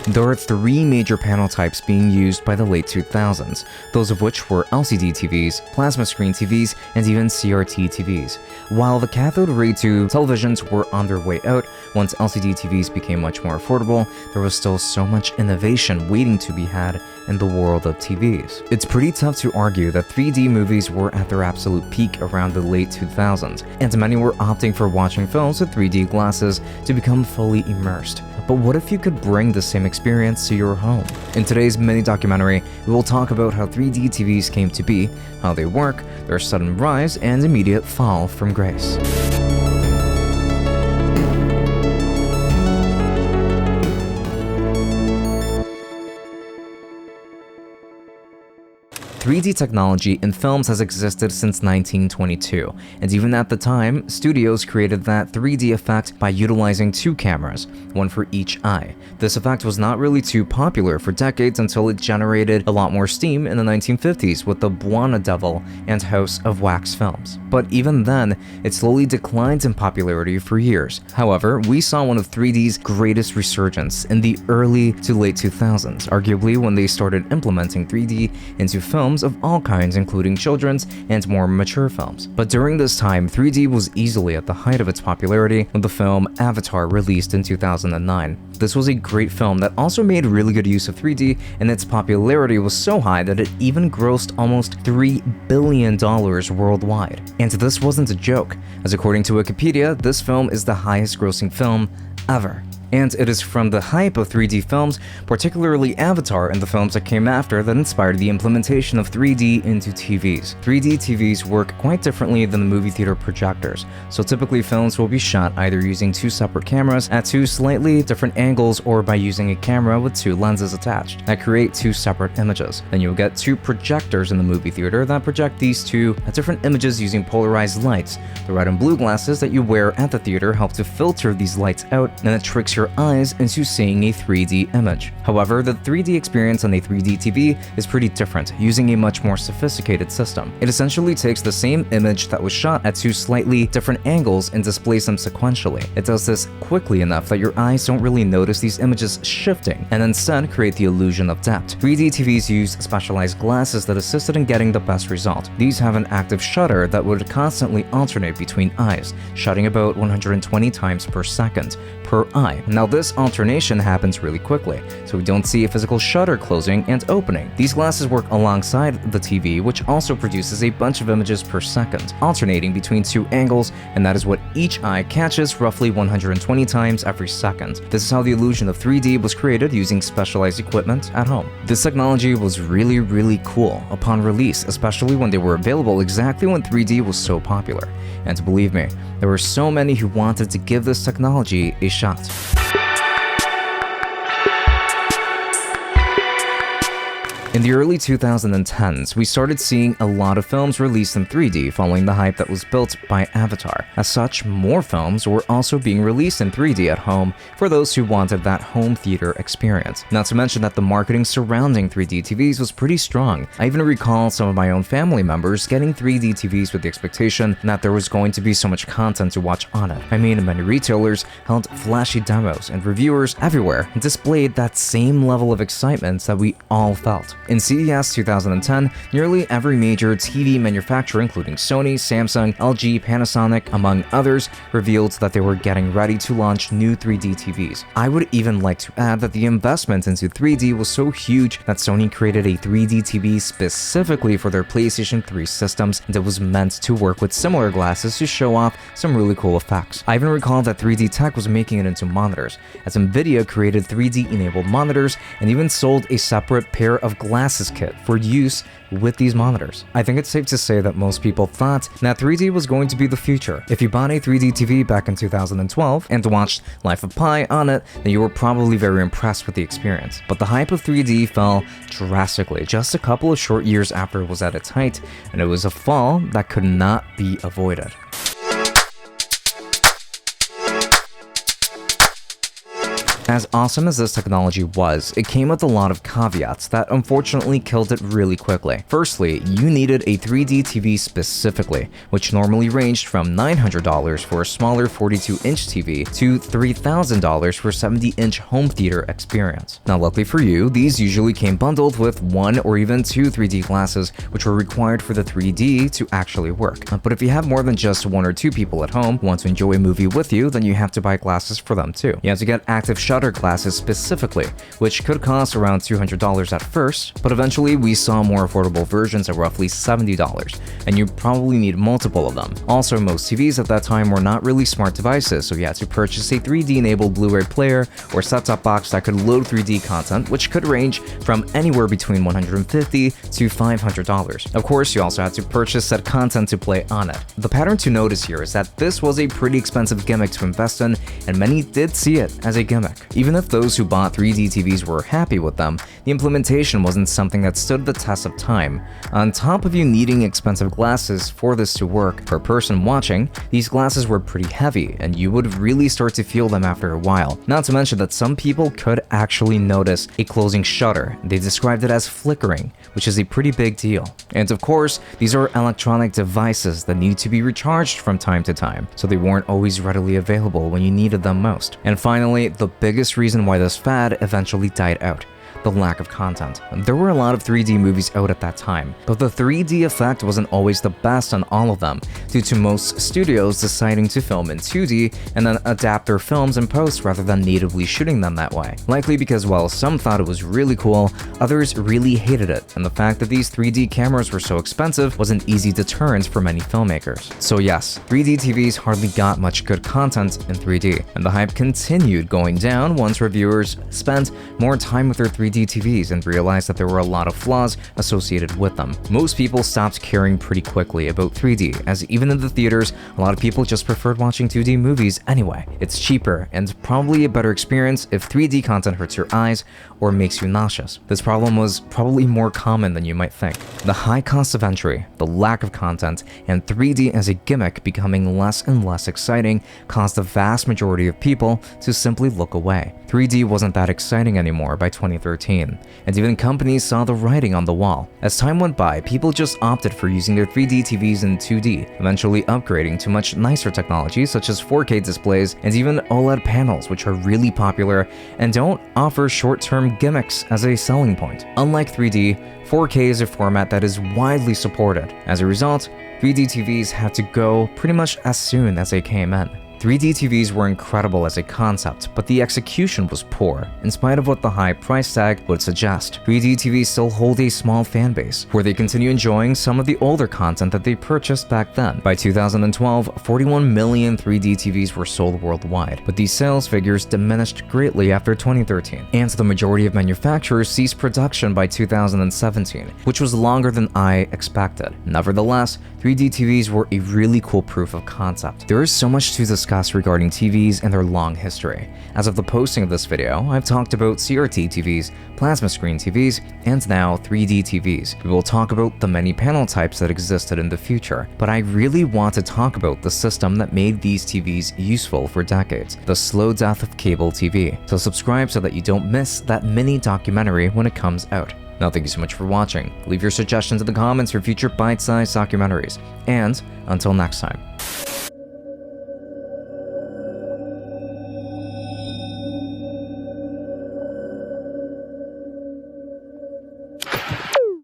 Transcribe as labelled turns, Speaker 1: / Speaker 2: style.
Speaker 1: There are three major panel types being used by the late 2000s, those of which were LCD TVs, plasma screen TVs, and even CRT TVs. While the cathode ray tube televisions were on their way out, once LCD TVs became much more affordable, there was still so much innovation waiting to be had in the world of TVs. It's pretty tough to argue that 3D movies were at their absolute peak around the late 2000s, and many were opting for watching films with 3D glasses to become fully immersed. But what if you could bring the same experience to your home? In today's mini documentary, we will talk about how 3D TVs came to be, how they work, their sudden rise, and immediate fall from grace. 3D technology in films has existed since 1922, and even at the time, studios created that 3D effect by utilizing two cameras, one for each eye. This effect was not really too popular for decades until it generated a lot more steam in the 1950s with the Buona Devil and House of Wax films. But even then, it slowly declined in popularity for years. However, we saw one of 3D's greatest resurgence in the early to late 2000s, arguably when they started implementing 3D into films of all kinds, including children's and more mature films. But during this time, 3D was easily at the height of its popularity when the film Avatar released in 2009. This was a great film that also made really good use of 3D, and its popularity was so high that it even grossed almost $3 billion worldwide. And this wasn't a joke, as according to Wikipedia, this film is the highest grossing film ever. And it is from the hype of 3D films, particularly Avatar and the films that came after, that inspired the implementation of 3D into TVs. 3D TVs work quite differently than the movie theater projectors, so typically films will be shot either using two separate cameras at two slightly different angles or by using a camera with two lenses attached that create two separate images. Then you'll get two projectors in the movie theater that project these two different images using polarized lights. The red and blue glasses that you wear at the theater help to filter these lights out, and it tricks your eyes into seeing a 3D image. However, the 3D experience on a 3D TV is pretty different, using a much more sophisticated system. It essentially takes the same image that was shot at two slightly different angles and displays them sequentially. It does this quickly enough that your eyes don't really notice these images shifting, and instead create the illusion of depth. 3D TVs use specialized glasses that assisted in getting the best result. These have an active shutter that would constantly alternate between eyes, shutting about 120 times per second per eye. Now this alternation happens really quickly, so we don't see a physical shutter closing and opening. These glasses work alongside the TV, which also produces a bunch of images per second, alternating between two angles, and that is what each eye catches roughly 120 times every second. This is how the illusion of 3D was created using specialized equipment at home. This technology was really cool upon release, especially when they were available exactly when 3D was so popular. And believe me, there were so many who wanted to give this technology a shot. In the early 2010s, we started seeing a lot of films released in 3D following the hype that was built by Avatar. As such, more films were also being released in 3D at home for those who wanted that home theater experience. Not to mention that the marketing surrounding 3D TVs was pretty strong. I even recall some of my own family members getting 3D TVs with the expectation that there was going to be so much content to watch on it. I mean, many retailers held flashy demos, and reviewers everywhere displayed that same level of excitement that we all felt. In CES 2010, nearly every major TV manufacturer, including Sony, Samsung, LG, Panasonic, among others, revealed that they were getting ready to launch new 3D TVs. I would even like to add that the investment into 3D was so huge that Sony created a 3D TV specifically for their PlayStation 3 systems, and it was meant to work with similar glasses to show off some really cool effects. I even recall that 3D tech was making it into monitors, as Nvidia created 3D-enabled monitors and even sold a separate pair of glasses kit for use with these monitors. I think it's safe to say that most people thought that 3D was going to be the future. If you bought a 3D TV back in 2012 and watched Life of Pi on it, then you were probably very impressed with the experience. But the hype of 3D fell drastically just a couple of short years after it was at its height, and it was a fall that could not be avoided. As awesome as this technology was, it came with a lot of caveats that unfortunately killed it really quickly. Firstly, you needed a 3D TV specifically, which normally ranged from $900 for a smaller 42-inch TV to $3,000 for a 70-inch home theater experience. Now luckily for you, these usually came bundled with 1 or even 2 3D glasses, which were required for the 3D to actually work. But if you have more than just 1 or 2 people at home who want to enjoy a movie with you, then you have to buy glasses for them too. You have to get active shutter glasses specifically, which could cost around $200 at first, but eventually we saw more affordable versions at roughly $70, and you probably need multiple of them. Also, most TVs at that time were not really smart devices, so you had to purchase a 3D-enabled Blu-ray player or set-top box that could load 3D content, which could range from anywhere between $150 to $500. Of course, you also had to purchase said content to play on it. The pattern to notice here is that this was a pretty expensive gimmick to invest in, and many did see it as a gimmick. Even if those who bought 3D TVs were happy with them, the implementation wasn't something that stood the test of time. On top of you needing expensive glasses for this to work, for a person watching, these glasses were pretty heavy, and you would really start to feel them after a while. Not to mention that some people could actually notice a closing shutter. They described it as flickering, which is a pretty big deal. And of course, these are electronic devices that need to be recharged from time to time, so they weren't always readily available when you needed them most. And finally, the biggest reason why this fad eventually died out: the lack of content. There were a lot of 3D movies out at that time, but the 3D effect wasn't always the best on all of them, due to most studios deciding to film in 2D and then adapt their films in post rather than natively shooting them that way. Likely because while some thought it was really cool, others really hated it, and the fact that these 3D cameras were so expensive was an easy deterrent for many filmmakers. So yes, 3D TVs hardly got much good content in 3D, and the hype continued going down once reviewers spent more time with their 3D TVs and realized that there were a lot of flaws associated with them. Most people stopped caring pretty quickly about 3D, as even in the theaters, a lot of people just preferred watching 2D movies anyway. It's cheaper and probably a better experience if 3D content hurts your eyes or makes you nauseous. This problem was probably more common than you might think. The high cost of entry, the lack of content, and 3D as a gimmick becoming less and less exciting caused the vast majority of people to simply look away. 3D wasn't that exciting anymore by 2013, and even companies saw the writing on the wall. As time went by, people just opted for using their 3D TVs in 2D, eventually upgrading to much nicer technology such as 4K displays and even OLED panels, which are really popular and don't offer short-term gimmicks as a selling point. Unlike 3D, 4K is a format that is widely supported. As a result, 3D TVs had to go pretty much as soon as they came in. 3D TVs were incredible as a concept, but the execution was poor, in spite of what the high price tag would suggest. 3D TVs still hold a small fan base, where they continue enjoying some of the older content that they purchased back then. By 2012, 41 million 3D TVs were sold worldwide, but these sales figures diminished greatly after 2013, and the majority of manufacturers ceased production by 2017, which was longer than I expected. Nevertheless, 3D TVs were a really cool proof of concept. There is so much to discuss regarding TVs and their long history. As of the posting of this video, I've talked about CRT TVs, plasma screen TVs, and now 3D TVs. We will talk about the many panel types that existed in the future, but I really want to talk about the system that made these TVs useful for decades, the slow death of cable TV. So subscribe so that you don't miss that mini documentary when it comes out. Now thank you so much for watching. Leave your suggestions in the comments for future bite-sized documentaries, and until next time.